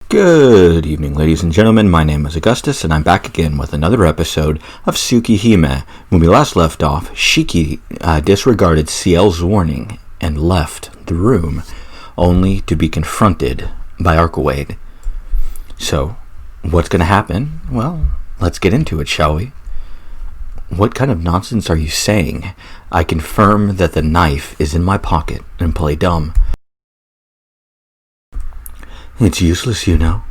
Good evening, ladies and gentlemen. My name is Augustus, and I'm back again with another episode of Tsukihime. When we last left off, Shiki disregarded Ciel's warning and left the room, only to be confronted by Arkawade. So, what's going to happen? Well, let's get into it, shall we? What kind of nonsense are you saying? I confirm that the knife is in my pocket and play dumb. It's useless, you know.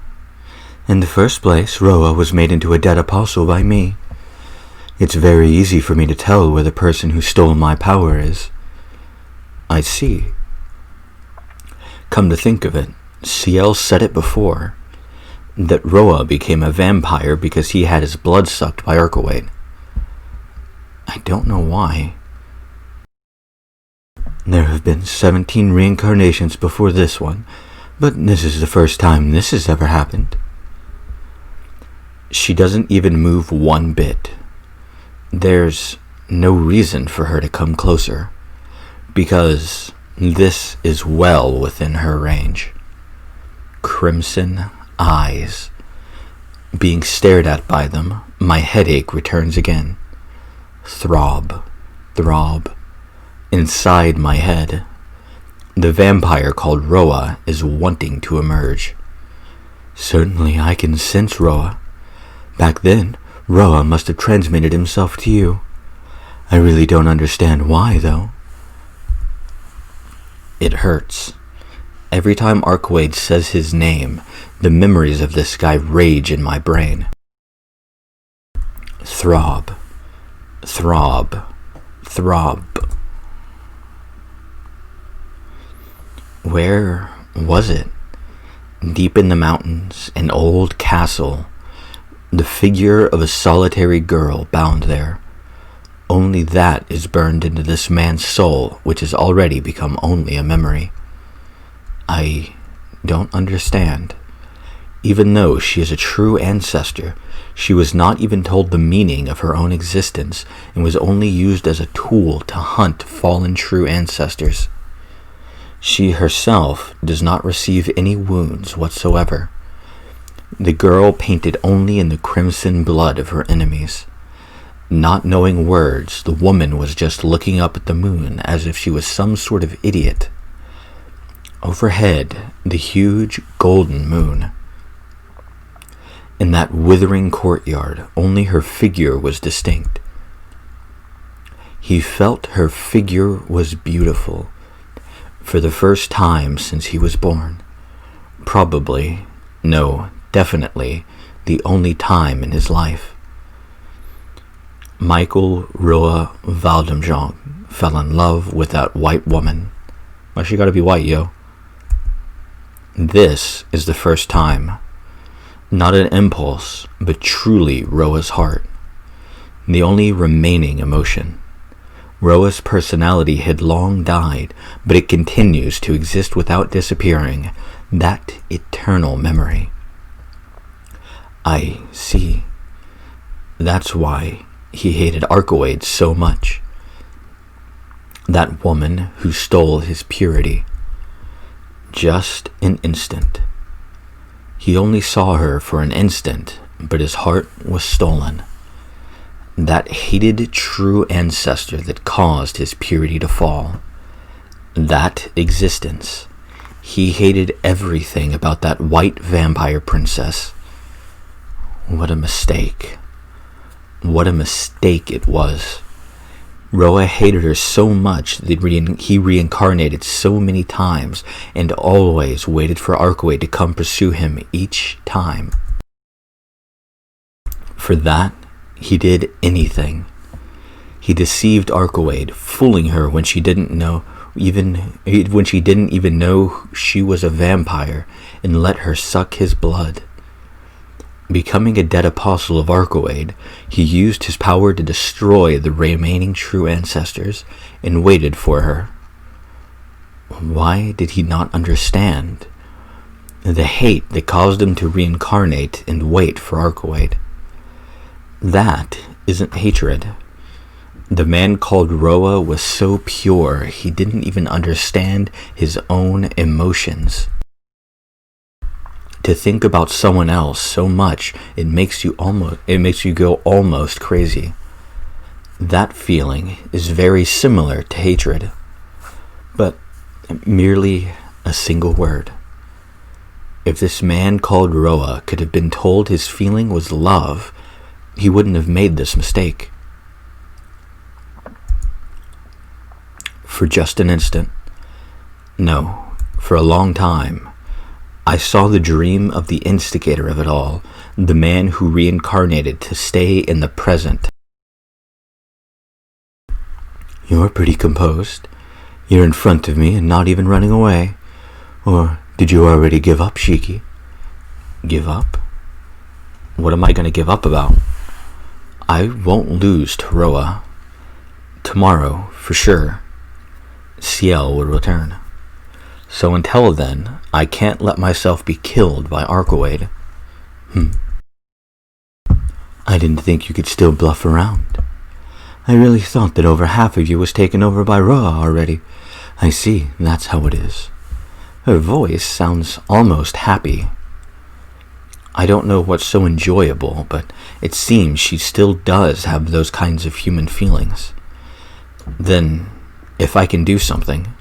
In the first place, Roa was made into a dead apostle by me. It's very easy for me to tell where the person who stole my power is. I see. Come to think of it, Ciel said it before, that Roa became a vampire because he had his blood sucked by Arkawade. I don't know why. There have been 17 reincarnations before this one, but this is the first time this has ever happened. She doesn't even move one bit. There's no reason for her to come closer, because this is well within her range. Crimson eyes. Being stared at by them, my headache returns again. Throb, throb. Inside my head, the vampire called Roa is wanting to emerge. Certainly I can sense Roa. Back then, Roa must have transmitted himself to you. I really don't understand why, though. It hurts. Every time Arkawade says his name, the memories of this guy rage in my brain. Throb, throb, throb. Where was it? Deep in the mountains, an old castle. The figure of a solitary girl bound there. Only that is burned into this man's soul, which has already become only a memory. I don't understand. Even though she is a true ancestor, she was not even told the meaning of her own existence and was only used as a tool to hunt fallen true ancestors. She herself does not receive any wounds whatsoever. The girl painted only in the crimson blood of her enemies. Not knowing words, the woman was just looking up at the moon as if she was some sort of idiot. Overhead, the huge golden moon. In that withering courtyard, only her figure was distinct. He felt her figure was beautiful. For the first time since he was born. Probably, no, definitely, the only time in his life. Michael Roa Valdemjong fell in love with that white woman. Why she gotta be white, yo? This is the first time. Not an impulse, but truly Roa's heart. The only remaining emotion. Roa's personality had long died, but it continues to exist without disappearing. That eternal memory. I see. That's why he hated Arkawade so much. That woman who stole his purity. Just an instant. He only saw her for an instant, but his heart was stolen. That hated true ancestor that caused his purity to fall. That existence. He hated everything about that white vampire princess. What a mistake. What a mistake it was. Roa hated her so much that he reincarnated so many times and always waited for Arkawade to come pursue him each time. For that, he did anything. He deceived Arkawade, fooling her when she didn't even know she was a vampire, and let her suck his blood. Becoming a dead apostle of Arkawade, he used his power to destroy the remaining true ancestors and waited for her. Why did he not understand? The hate that caused him to reincarnate and wait for Arkawade. That isn't hatred. The man called Roa was so pure he didn't even understand his own emotions. to think about someone else so much it makes you go almost crazy. That feeling is very similar to hatred, but merely a single word. If this man called Roa could have been told his feeling was love, he wouldn't have made this mistake. For just an instant, no, for a long time, I saw the dream of the instigator of it all, the man who reincarnated to stay in the present. You're pretty composed. You're in front of me and not even running away. Or did you already give up, Shiki? Give up? What am I going to give up about? I won't lose to Roa. Tomorrow, for sure, Ciel will return. So until then, I can't let myself be killed by Arkawade. I didn't think you could still bluff around. I really thought that over half of you was taken over by Roa already. I see, that's how it is. Her voice sounds almost happy. I don't know what's so enjoyable, but it seems she still does have those kinds of human feelings. Then, if I can do something,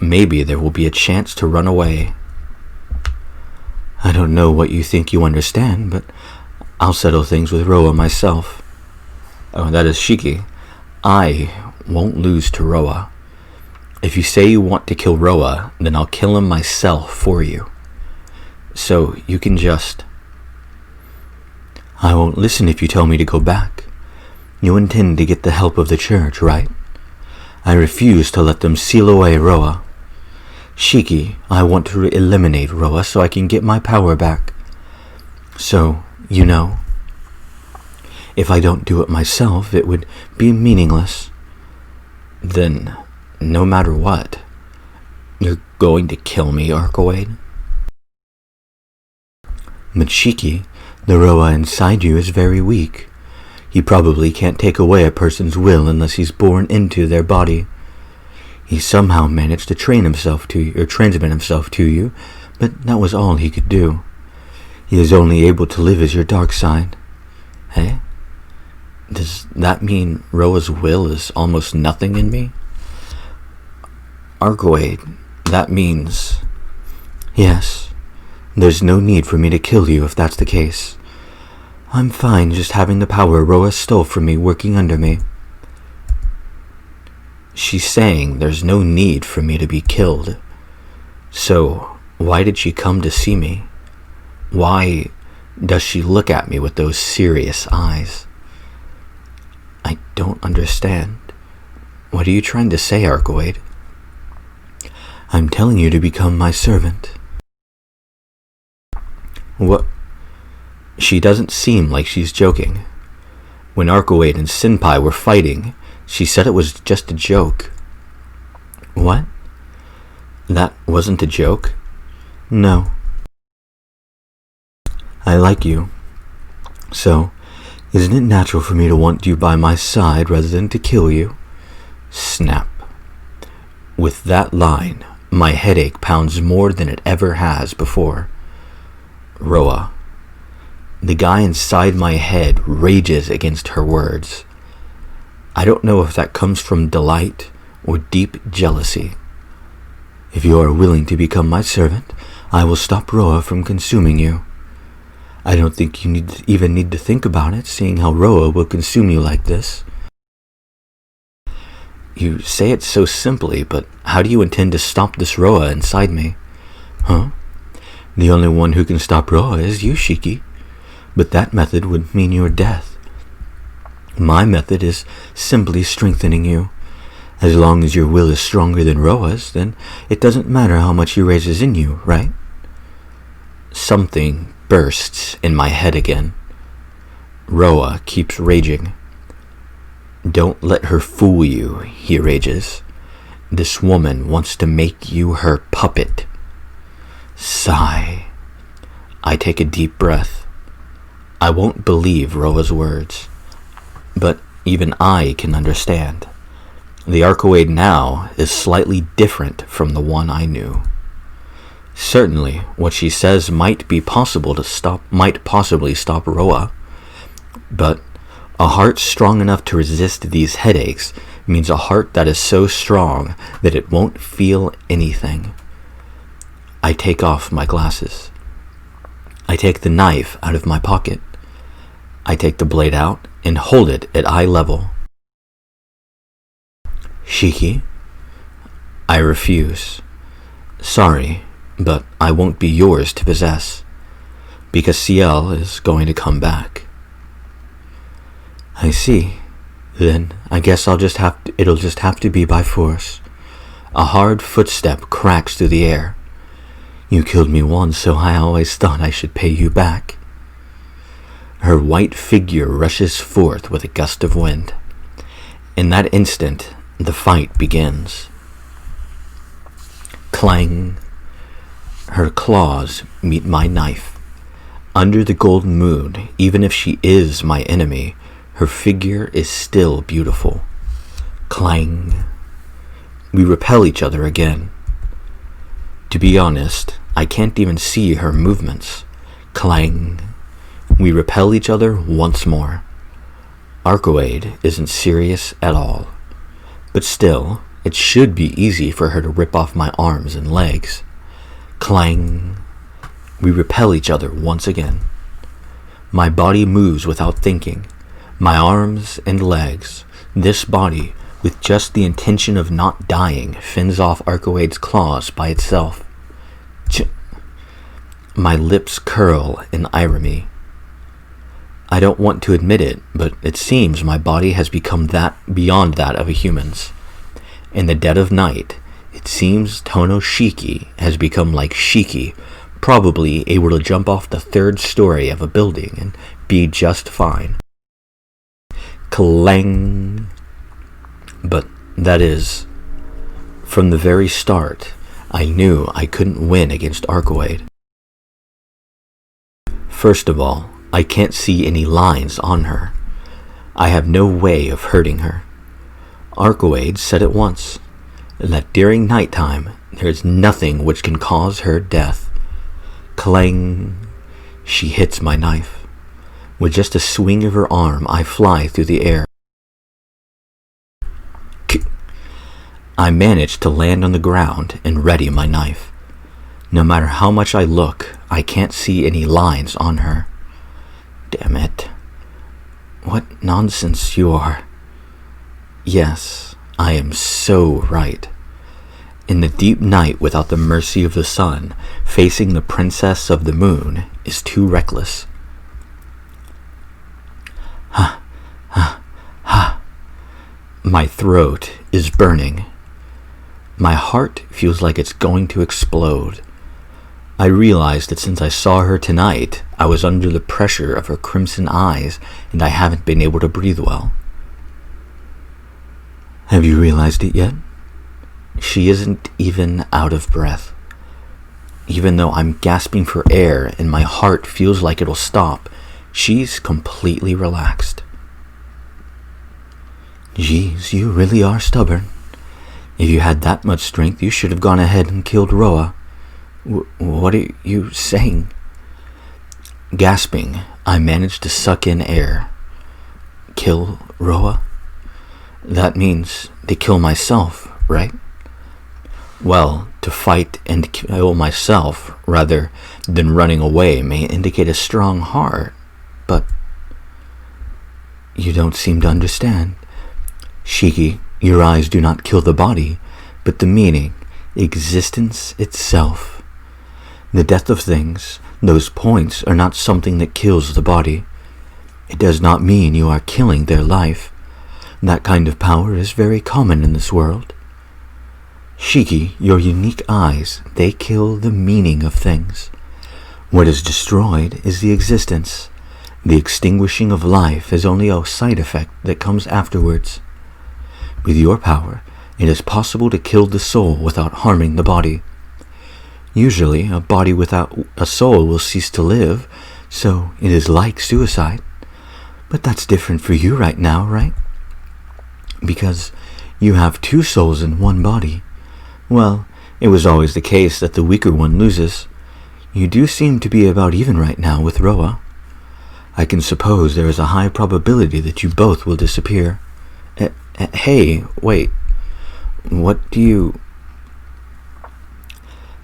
maybe there will be a chance to run away. I don't know what you think you understand, but I'll settle things with Roa myself. Oh, that is Shiki. I won't lose to Roa. If you say you want to kill Roa, then I'll kill him myself for you. So you can just... I won't listen if you tell me to go back. You intend to get the help of the church, right? I refuse to let them seal away Roa. Shiki, I want to eliminate Roa so I can get my power back. So, you know, if I don't do it myself, it would be meaningless. Then, no matter what, you're going to kill me, Arkawade? But Shiki, the Roa inside you is very weak. He probably can't take away a person's will unless he's born into their body. He somehow managed to train himself to you, or transmit himself to you, but that was all he could do. He is only able to live as your dark side. Hey? Does that mean Roa's will is almost nothing in me? Arkawade, that means... Yes, there's no need for me to kill you if that's the case. I'm fine just having the power Roa stole from me working under me. She's saying there's no need for me to be killed. So, why did she come to see me? Why does she look at me with those serious eyes? I don't understand. What are you trying to say, Arkawade? I'm telling you to become my servant. What? She doesn't seem like she's joking. When Arkawade and Senpai were fighting, she said it was just a joke. What? That wasn't a joke? No. I like you. So, isn't it natural for me to want you by my side rather than to kill you? Snap. With that line, my headache pounds more than it ever has before. Roa. The guy inside my head rages against her words. I don't know if that comes from delight or deep jealousy. If you are willing to become my servant, I will stop Roa from consuming you. I don't think you even need to think about it, seeing how Roa will consume you like this. You say it so simply, but how do you intend to stop this Roa inside me? Huh? The only one who can stop Roa is you, Shiki. But that method would mean your death. My method is simply strengthening you. As long as your will is stronger than Roa's, then it doesn't matter how much he raises in you, right? Something bursts in my head again. Roa keeps raging. Don't let her fool you, he rages. This woman wants to make you her puppet. Sigh. I take a deep breath. I won't believe Roa's words, but even I can understand. The Arkawade now is slightly different from the one I knew. Certainly, what she says might possibly stop Roa, but a heart strong enough to resist these headaches means a heart that is so strong that it won't feel anything. I take off my glasses. I take the knife out of my pocket. I take the blade out and hold it at eye level. Shiki, I refuse. Sorry, but I won't be yours to possess, because Ciel is going to come back. I see. Then I guess it'll just have to be by force. A hard footstep cracks through the air. You killed me once, so I always thought I should pay you back. Her white figure rushes forth with a gust of wind. In that instant, the fight begins. Clang! Her claws meet my knife. Under the golden moon, even if she is my enemy, her figure is still beautiful. Clang! We repel each other again. To be honest, I can't even see her movements. Clang! We repel each other once more. Arcoade isn't serious at all. But still, it should be easy for her to rip off my arms and legs. Clang! We repel each other once again. My body moves without thinking. My arms and legs, this body, with just the intention of not dying, fends off Arcoade's claws by itself. My lips curl in irony. I don't want to admit it, but it seems my body has become beyond that of a human's. In the dead of night, it seems Tono Shiki has become like Shiki, probably able to jump off the 3rd story of a building and be just fine. Clang! But that is, from the very start, I knew I couldn't win against Arcoade. First of all, I can't see any lines on her. I have no way of hurting her. Arcoade said it once, that during nighttime there is nothing which can cause her death. Clang! She hits my knife. With just a swing of her arm, I fly through the air. I manage to land on the ground and ready my knife. No matter how much I look, I can't see any lines on her. Damn it. What nonsense you are. Yes, I am so right. In the deep night without the mercy of the sun, facing the princess of the moon is too reckless. Ha, ha, ha. My throat is burning. My heart feels like it's going to explode. I realized that since I saw her tonight, I was under the pressure of her crimson eyes, and I haven't been able to breathe well. Have you realized it yet? She isn't even out of breath. Even though I'm gasping for air and my heart feels like it'll stop, she's completely relaxed. Geez, you really are stubborn. If you had that much strength, you should have gone ahead and killed Roa. What are you saying? Gasping, I managed to suck in air. Kill Roa? That means to kill myself, right? Well, to fight and kill myself rather than running away may indicate a strong heart, but you don't seem to understand. Shiki, your eyes do not kill the body, but the meaning, existence itself. The death of things, those points are not something that kills the body. It does not mean you are killing their life. That kind of power is very common in this world. Shiki, your unique eyes, they kill the meaning of things. What is destroyed is the existence. The extinguishing of life is only a side effect that comes afterwards. With your power, it is possible to kill the soul without harming the body. Usually, a body without a soul will cease to live, so it is like suicide. But that's different for you right now, right? Because you have two souls in one body. Well, It was always the case that the weaker one loses. You do seem to be about even right now with Roa. I can suppose there is a high probability that you both will disappear. Hey, wait. What do you...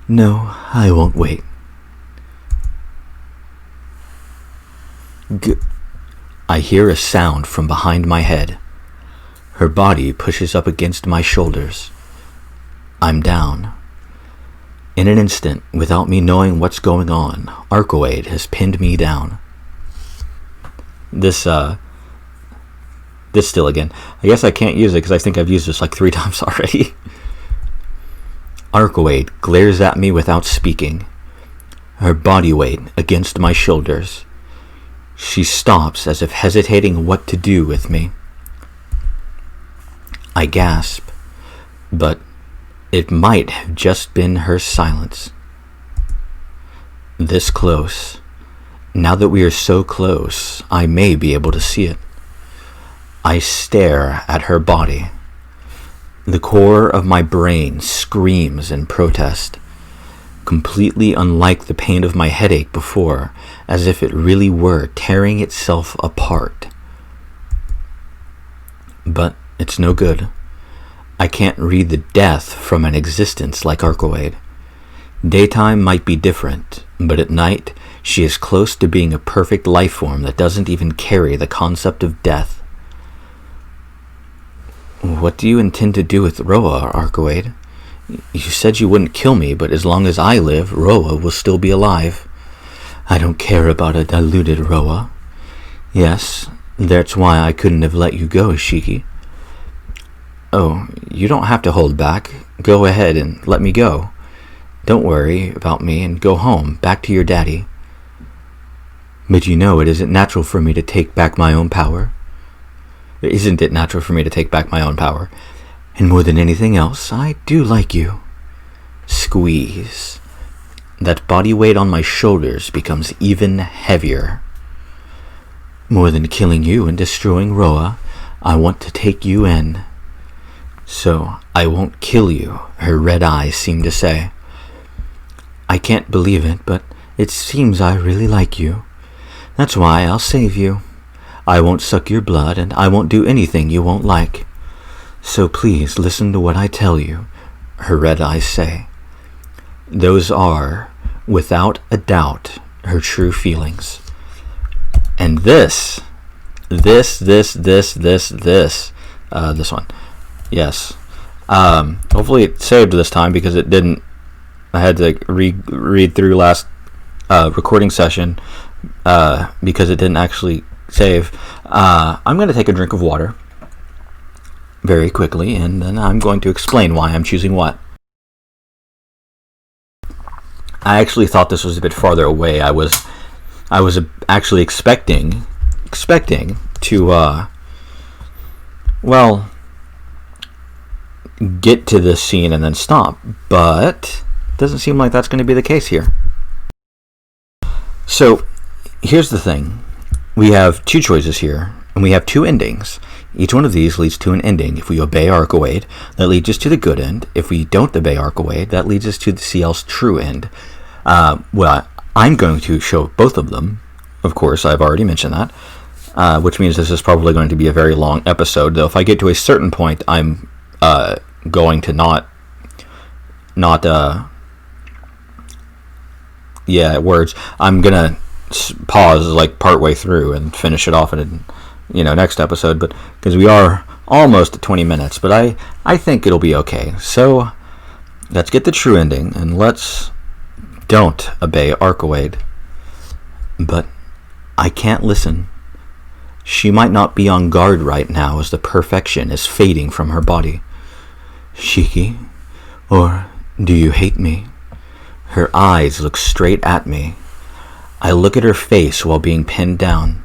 No, I won't wait. I hear a sound from behind my head. Her body pushes up against my shoulders. I'm down. In an instant, without me knowing what's going on, Arcoade has pinned me down. This still again. I guess I can't use it because I think I've used this like 3 times already. Arcoade glares at me without speaking. Her body weight against my shoulders. She stops as if hesitating what to do with me. I gasp, but it might have just been her silence. This close. Now that we are so close, I may be able to see it. I stare at her body. The core of my brain screams in protest, completely unlike the pain of my headache before, as if it really were tearing itself apart. But it's no good. I can't read the death from an existence like Arcoade. Daytime might be different, but at night, she is close to being a perfect life form that doesn't even carry the concept of death. What do you intend to do with Roa, Arcoade? You said you wouldn't kill me, but as long as I live, Roa will still be alive. I don't care about a diluted Roa. Yes, that's why I couldn't have let you go, Shiki. Oh, you don't have to hold back. Go ahead and let me go. Don't worry about me and go home, back to your daddy. But you know it isn't natural for me to take back my own power. Isn't it natural for me to take back my own power? And more than anything else, I do like you. Squeeze. That body weight on my shoulders becomes even heavier. More than killing you and destroying Roa, I want to take you in. So I won't kill you, her red eyes seem to say. I can't believe it, but it seems I really like you. That's why I'll save you. I won't suck your blood, and I won't do anything you won't like. So please listen to what I tell you, her red eyes say. Those are, without a doubt, her true feelings. And this one. Yes. Hopefully it saved this time because it didn't. I had to read through last recording session because it didn't actually save. I'm going to take a drink of water very quickly, and then I'm going to explain why I'm choosing what. I actually thought this was a bit farther away. I was actually expecting to get to this scene and then stop, but it doesn't seem like that's going to be the case here. So here's the thing. We have 2 choices here, and we have 2 endings. Each one of these leads to an ending. If we obey Arcoade, that leads us to the good end. If we don't obey Arcoade, that leads us to the Ciel's true end. I'm going to show both of them. Of course, I've already mentioned that, which means this is probably going to be a very long episode, though if I get to a certain point, I'm going to not I'm gonna pause like partway through and finish it off in next episode, but because we are almost at 20 minutes, but I think it'll be okay. So let's get the true ending, and let's don't obey Arcoade. But I can't listen. She might not be on guard right now as the perfection is fading from her body. Shiki, or do you hate me? Her eyes look straight at me. I look at her face while being pinned down.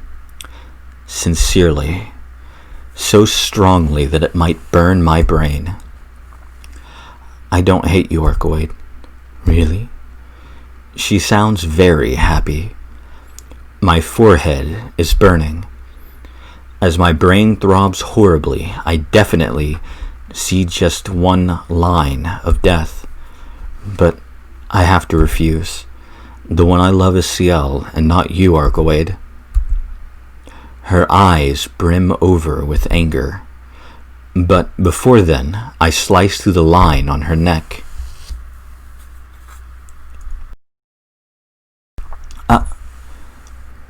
Sincerely. So strongly that it might burn my brain. I don't hate you, Arcoade. Really? She sounds very happy. My forehead is burning. As my brain throbs horribly, I definitely see just one line of death. But I have to refuse. The one I love is Ciel, and not you, Arkawade. Her eyes brim over with anger. But before then, I slice through the line on her neck.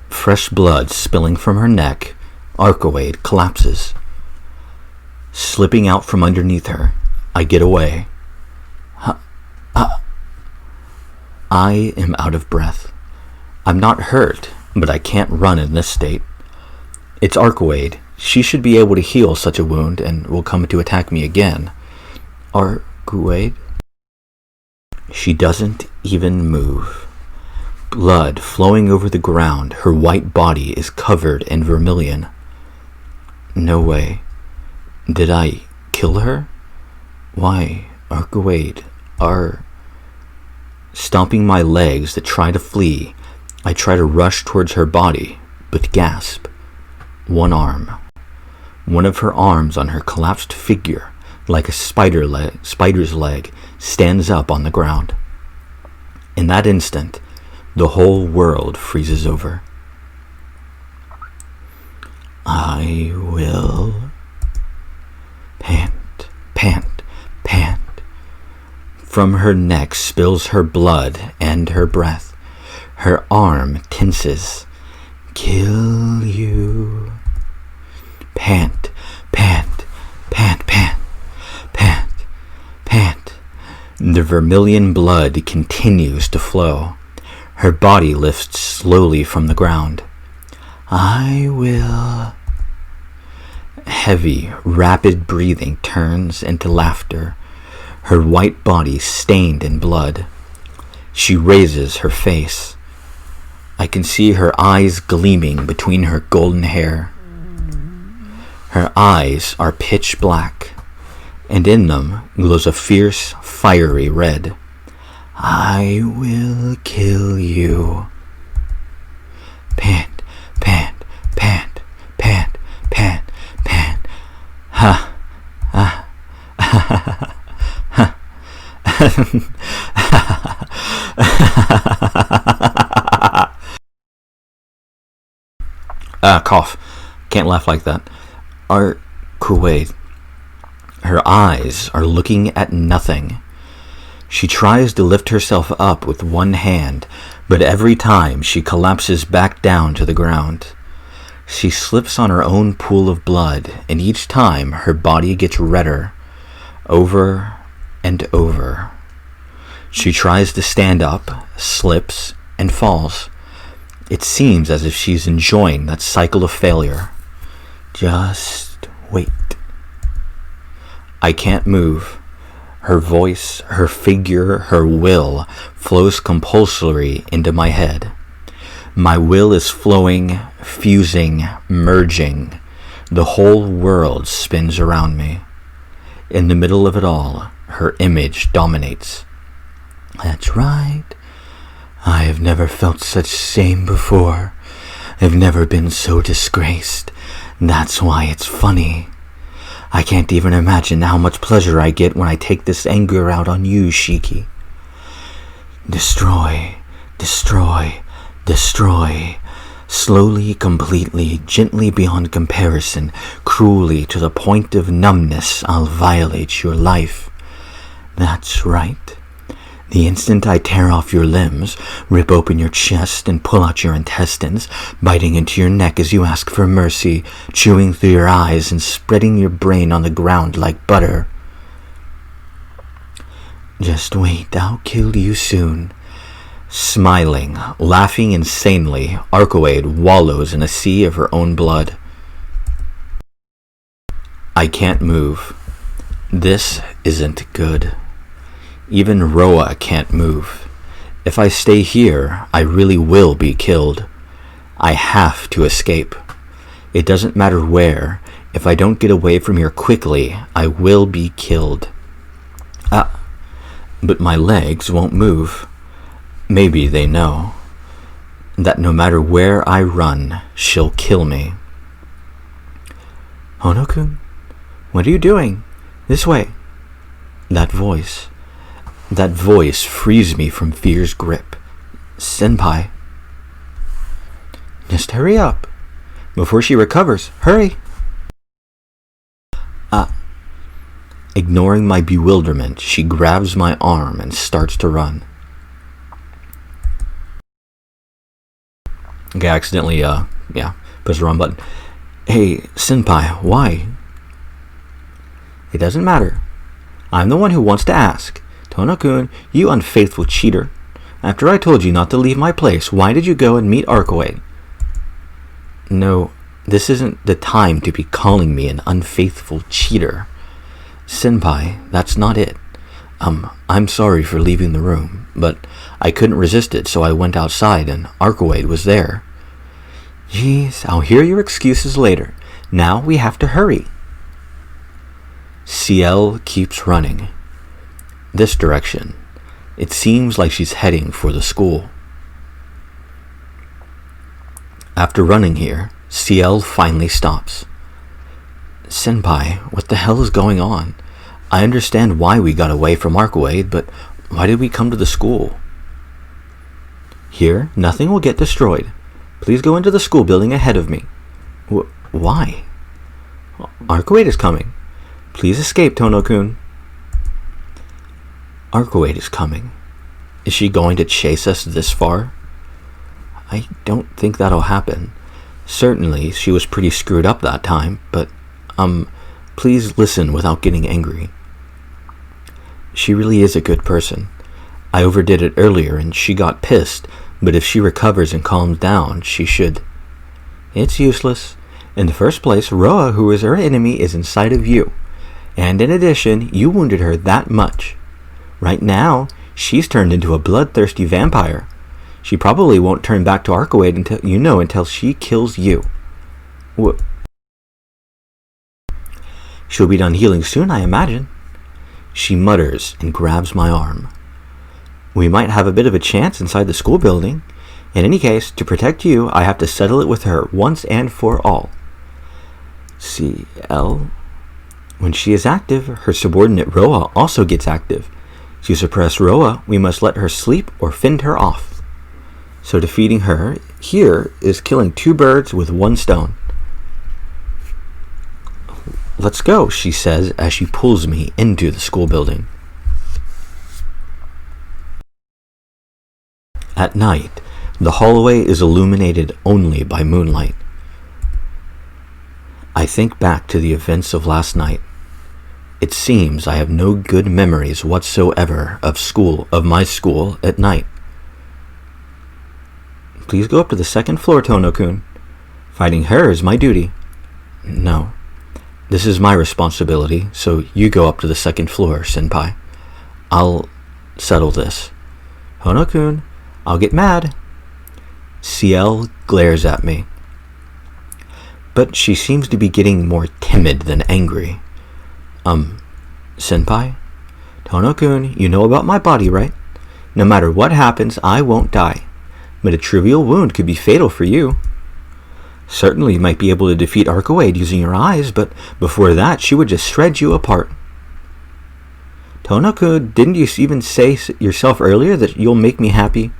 Fresh blood spilling from her neck, Arkawade collapses. Slipping out from underneath her, I get away. I am out of breath. I'm not hurt, but I can't run in this state. It's Arkawade. She should be able to heal such a wound and will come to attack me again. Arkawade? She doesn't even move. Blood flowing over the ground, her white body is covered in vermilion. No way. Did I kill her? Why, Arkawade, Stomping my legs to try to flee, I try to rush towards her body, but gasp. One arm. One of her arms on her collapsed figure, like a spider's leg, stands up on the ground. In that instant, the whole world freezes over. I will pant, pant, pant. From her neck spills her blood and her breath. Her arm tenses. Kill you. Pant, pant, pant, pant, pant, pant. The vermilion blood continues to flow. Her body lifts slowly from the ground. I will. Heavy, rapid breathing turns into laughter, her white body stained in blood. She raises her face. I can see her eyes gleaming between her golden hair. Her eyes are pitch black, and in them glows a fierce, fiery red. I will kill you. Pant, pant, pant, pant, pant, pant. Ha, ha, ha, ha, ha. Cough. Can't laugh like that. Kuwait. Her eyes are looking at nothing. She tries to lift herself up with one hand, but every time she collapses back down to the ground. She slips on her own pool of blood, and each time her body gets redder, over and over. She tries to stand up, slips, and falls. It seems as if she's enjoying that cycle of failure. Just wait. I can't move. Her voice, her figure, her will flows compulsory into my head. My will is flowing, fusing, merging. The whole world spins around me. In the middle of it all, her image dominates. That's right. I have never felt such shame before. I've never been so disgraced. That's why it's funny. I can't even imagine how much pleasure I get when I take this anger out on you, Shiki. Destroy, destroy, destroy. Slowly, completely, gently beyond comparison, cruelly to the point of numbness, I'll violate your life. That's right. The instant I tear off your limbs, rip open your chest and pull out your intestines, biting into your neck as you ask for mercy, chewing through your eyes and spreading your brain on the ground like butter. Just wait, I'll kill you soon. Smiling, laughing insanely, Arkawade wallows in a sea of her own blood. I can't move. This isn't good. Even Roa can't move. If I stay here, I really will be killed. I have to escape. It doesn't matter where. If I don't get away from here quickly, I will be killed. But my legs won't move. Maybe they know that no matter where I run, she'll kill me. Hono-kun, what are you doing? This way. That voice. That voice frees me from fear's grip. Senpai. Just hurry up. Before she recovers, hurry. Ignoring my bewilderment, she grabs my arm and starts to run. Okay, I accidentally, pushed the wrong button. Hey, Senpai, why? It doesn't matter. I'm the one who wants to ask. Tono-kun, you unfaithful cheater. After I told you not to leave my place, why did you go and meet Arkoe? No, this isn't the time to be calling me an unfaithful cheater. Senpai, that's not it. I'm sorry for leaving the room, but I couldn't resist it, so I went outside and Arkoe was there. Jeez, I'll hear your excuses later. Now we have to hurry. Ciel keeps running. This direction. It seems like she's heading for the school. After running here, Ciel finally stops. Senpai, what the hell is going on? I understand why we got away from Arkoe, but why did we come to the school? Here, nothing will get destroyed. Please go into the school building ahead of me. Why? Arkoe is coming. Please escape, Tono-kun. Arkoe is coming. Is she going to chase us this far? I don't think that'll happen. Certainly, she was pretty screwed up that time, but, please listen without getting angry. She really is a good person. I overdid it earlier and she got pissed, but if she recovers and calms down, she should. It's useless. In the first place, Roa, who is her enemy, is inside of you. And in addition, you wounded her that much. Right now, she's turned into a bloodthirsty vampire. She probably won't turn back to Arkoe until she kills you. She'll be done healing soon, I imagine. She mutters and grabs my arm. We might have a bit of a chance inside the school building. In any case, to protect you, I have to settle it with her once and for all. Ciel. When she is active, her subordinate Roa also gets active. To suppress Roa, we must let her sleep or fend her off. So defeating her here is killing two birds with one stone. Let's go, she says as she pulls me into the school building. At night, the hallway is illuminated only by moonlight. I think back to the events of last night. It seems I have no good memories whatsoever of my school at night. Please go up to the second floor, Tono-kun. Fighting her is my duty. No. This is my responsibility, so you go up to the second floor, Senpai. I'll settle this. Tono-kun, I'll get mad. Ciel glares at me. But she seems to be getting more timid than angry. Senpai? Tono-kun, you know about my body, right? No matter what happens, I won't die. But a trivial wound could be fatal for you. Certainly you might be able to defeat Arkoe using your eyes, but before that she would just shred you apart. Tono-kun, didn't you even say yourself earlier that you'll make me happy?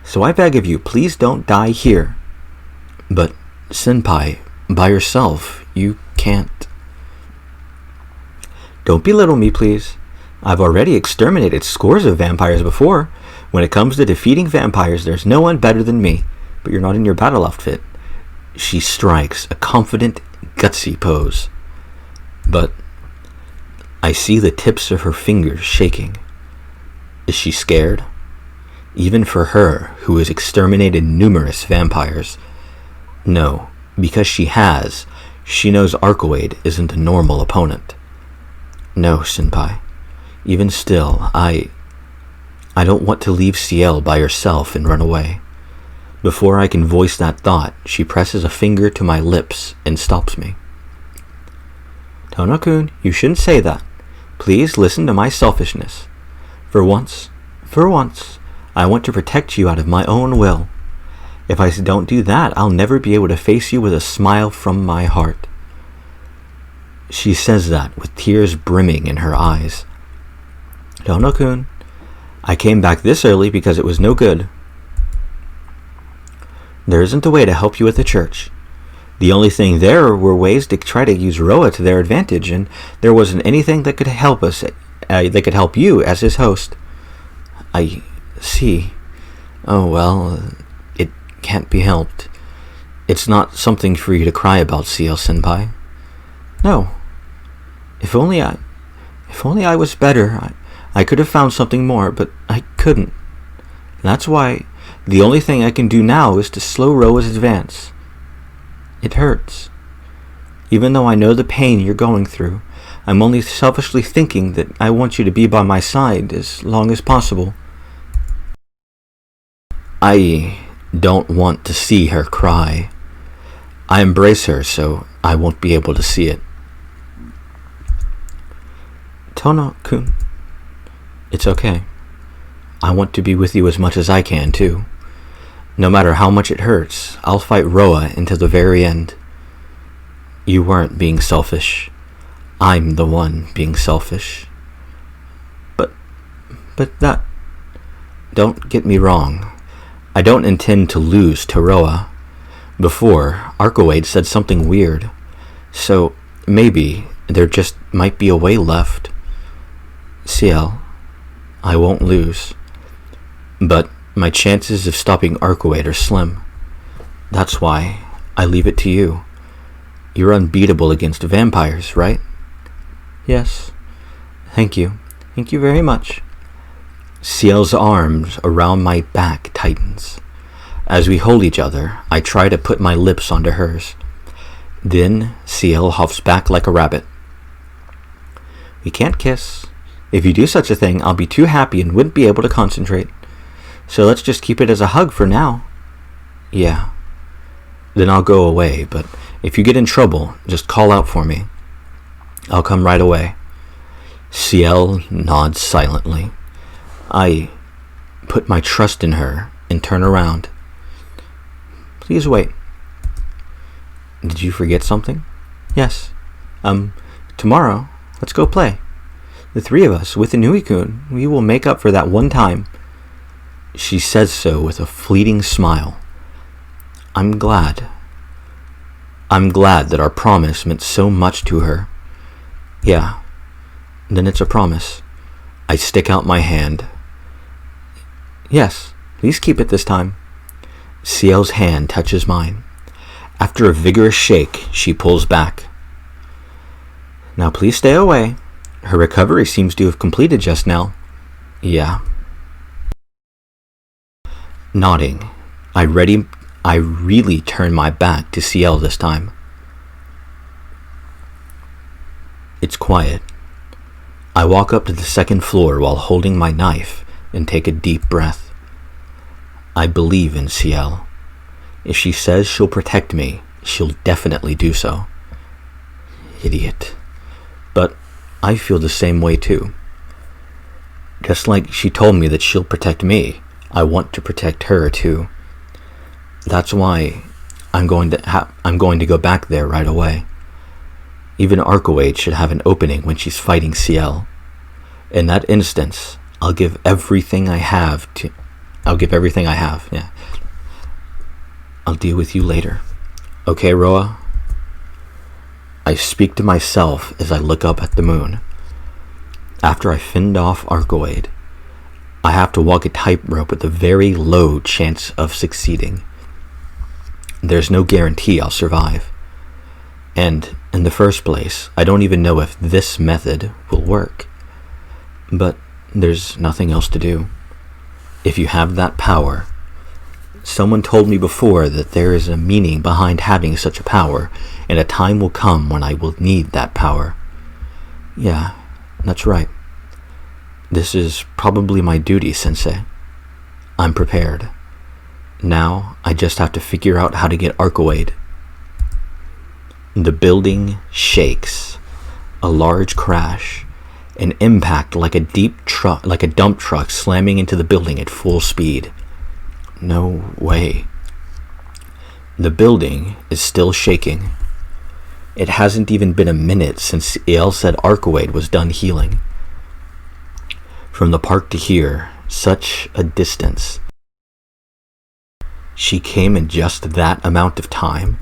So I beg of you, please don't die here. But, Senpai, by yourself, you can't. Don't belittle me, please. I've already exterminated scores of vampires before. When it comes to defeating vampires, there's no one better than me. But you're not in your battle outfit. She strikes a confident, gutsy pose. But I see the tips of her fingers shaking. Is she scared? Even for her, who has exterminated numerous vampires. No, because she knows Arkoe isn't a normal opponent. No, Senpai. Even still, I don't want to leave Ciel by herself and run away. Before I can voice that thought, she presses a finger to my lips and stops me. Tono-kun, you shouldn't say that. Please listen to my selfishness. For once, I want to protect you out of my own will. If I don't do that, I'll never be able to face you with a smile from my heart. She says that with tears brimming in her eyes. Tono-kun, I came back this early because it was no good. There isn't a way to help you at the church. The only thing there were ways to try to use Roa to their advantage, and there wasn't anything that could help us, that could help you as his host. I see. Oh, well, it can't be helped. It's not something for you to cry about, Ciel-senpai. No. If only I was better, I could have found something more, but I couldn't. And that's why the only thing I can do now is to slow Roa's advance. It hurts. Even though I know the pain you're going through, I'm only selfishly thinking that I want you to be by my side as long as possible. I don't want to see her cry. I embrace her, so I won't be able to see it. Tono-kun, it's okay. I want to be with you as much as I can, too. No matter how much it hurts, I'll fight Roa until the very end. You weren't being selfish. I'm the one being selfish. But that... Don't get me wrong. I don't intend to lose to Roa. Before, Arcoade said something weird. So, maybe there just might be a way left. Ciel, I won't lose. But my chances of stopping Arcoade are slim. That's why I leave it to you. You're unbeatable against vampires, right? Yes. Thank you. Thank you very much. Ciel's arms around my back tightens. As we hold each other, I try to put my lips onto hers. Then Ciel hops back like a rabbit. We can't kiss. If you do such a thing, I'll be too happy and wouldn't be able to concentrate. So let's just keep it as a hug for now. Yeah. Then I'll go away, but if you get in trouble, just call out for me. I'll come right away. Ciel nods silently. I put my trust in her and turn around. Please wait. Did you forget something? Yes. Tomorrow, let's go play. The three of us, with Inui-kun, we will make up for that one time. She says so with a fleeting smile. I'm glad. I'm glad that our promise meant so much to her. Yeah, then it's a promise. I stick out my hand. Yes, please keep it this time. Ciel's hand touches mine. After a vigorous shake, she pulls back. Now please stay away. Her recovery seems to have completed just now. Yeah. Nodding, I really turn my back to Ciel this time. It's quiet. I walk up to the second floor while holding my knife and take a deep breath. I believe in Ciel. If she says she'll protect me, she'll definitely do so. Idiot. But I feel the same way too. Just like she told me that she'll protect me, I want to protect her too. That's why I'm going to go back there right away. Even Arcoade should have an opening when she's fighting Ciel. In that instance, I'll give everything I have, yeah. I'll deal with you later. Okay, Roa? I speak to myself as I look up at the moon. After I fend off Arcoade, I have to walk a tightrope with a very low chance of succeeding. There's no guarantee I'll survive. And in the first place, I don't even know if this method will work. But there's nothing else to do. If you have that power, someone told me before that there is a meaning behind having such a power, and a time will come when I will need that power. Yeah, that's right. This is probably my duty, Sensei. I'm prepared. Now, I just have to figure out how to get Arcoade. The building shakes. A large crash. An impact like a dump truck slamming into the building at full speed. No way. The building is still shaking. It hasn't even been a minute since Ciel said Arcoade was done healing. From the park to here, such a distance. She came in just that amount of time.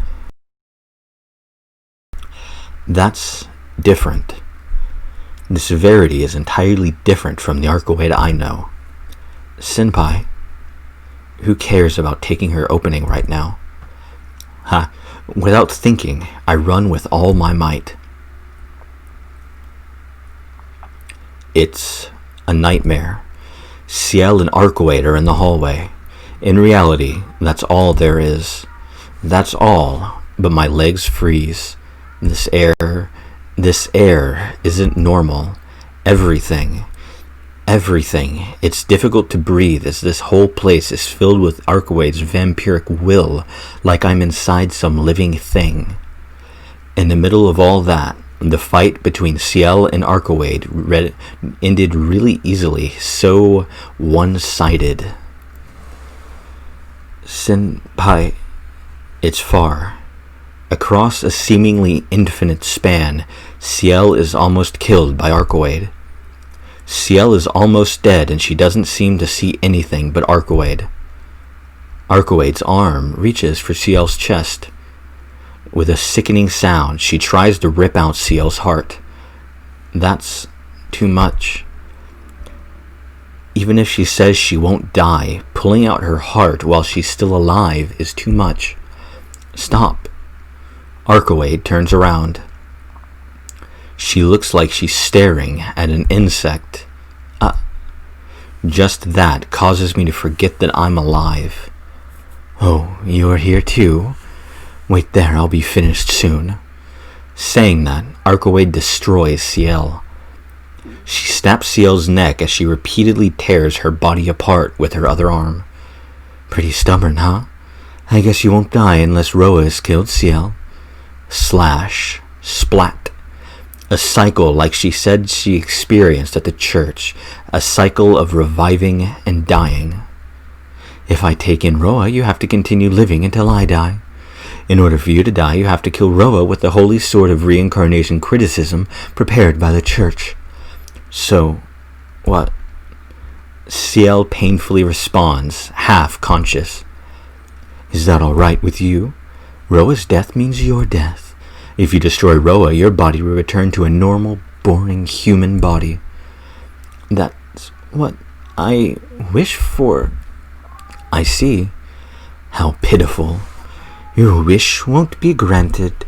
That's different. The severity is entirely different from the Archway I know. Senpai, who cares about taking her opening right now? Without thinking, I run with all my might. It's a nightmare. Ciel and Archway are in the hallway. In reality, that's all there is. That's all, but my legs freeze. This air isn't normal. Everything. It's difficult to breathe as this whole place is filled with Archway's vampiric will, like I'm inside some living thing. In the middle of all that, the fight between Ciel and Archway ended really easily, so one-sided. Senpai, it's far. Across a seemingly infinite span, Ciel is almost killed by Archway. Ciel is almost dead and she doesn't seem to see anything but Archway. Archway's arm reaches for Ciel's chest. With a sickening sound, she tries to rip out Ciel's heart. That's too much. Even if she says she won't die, pulling out her heart while she's still alive is too much. Stop. Archway turns around. She looks like she's staring at an insect. Just that causes me to forget that I'm alive. Oh, you're here too? Wait there, I'll be finished soon. Saying that, Archway destroys Ciel. She snaps Ciel's neck as she repeatedly tears her body apart with her other arm. Pretty stubborn, huh? I guess you won't die unless Roa has killed Ciel. Slash. Splat. A cycle like she said she experienced at the church. A cycle of reviving and dying. If I take in Roa, you have to continue living until I die. In order for you to die, you have to kill Roa with the holy sword of reincarnation criticism prepared by the church. So, what? Ciel painfully responds, half conscious. Is that all right with you? Roa's death means your death. If you destroy Roa, your body will return to a normal, boring human body. That's what I wish for. I see. How pitiful. Your wish won't be granted.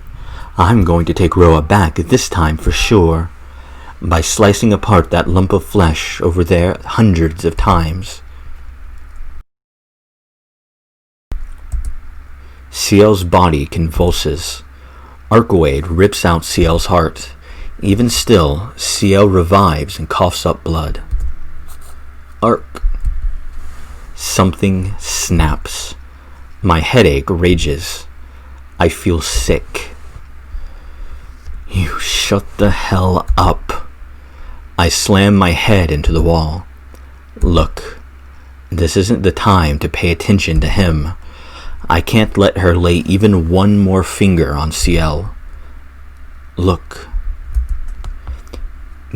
I'm going to take Roa back this time for sure. By slicing apart that lump of flesh over there hundreds of times. Ciel's body convulses. Archway rips out Ciel's heart. Even still, Ciel revives and coughs up blood. Something snaps. My headache rages. I feel sick. You shut the hell up. I slam my head into the wall. Look, this isn't the time to pay attention to him. I can't let her lay even one more finger on Ciel. Look.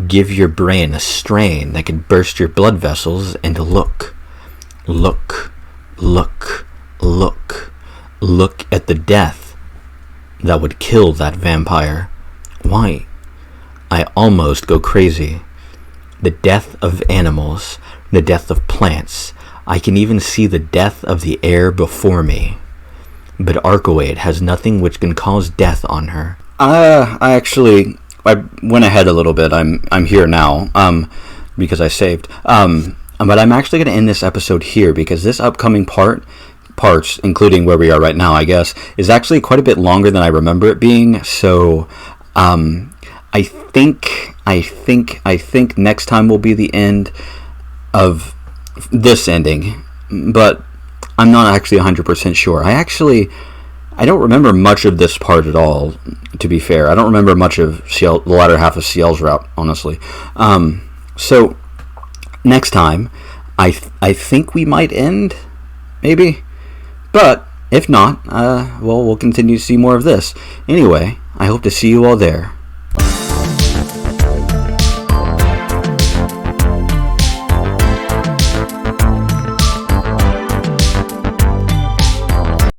Give your brain a strain that could burst your blood vessels and look. Look. Look. Look. Look at the death that would kill that vampire. Why? I almost go crazy. The death of animals, the death of plants. I can even see the death of the air before me. But Archway has nothing which can cause death on her. I went ahead a little bit. I'm here now, because I saved. But I'm actually going to end this episode here because this upcoming parts, including where we are right now, I guess, is actually quite a bit longer than I remember it being. So, I think next time will be the end of this ending, but I'm not actually 100% sure. I don't remember much of this part at all, to be fair. I don't remember much of the latter half of Ciel's route, honestly. So, next time, I think we might end, maybe? But, if not, we'll continue to see more of this. Anyway, I hope to see you all there.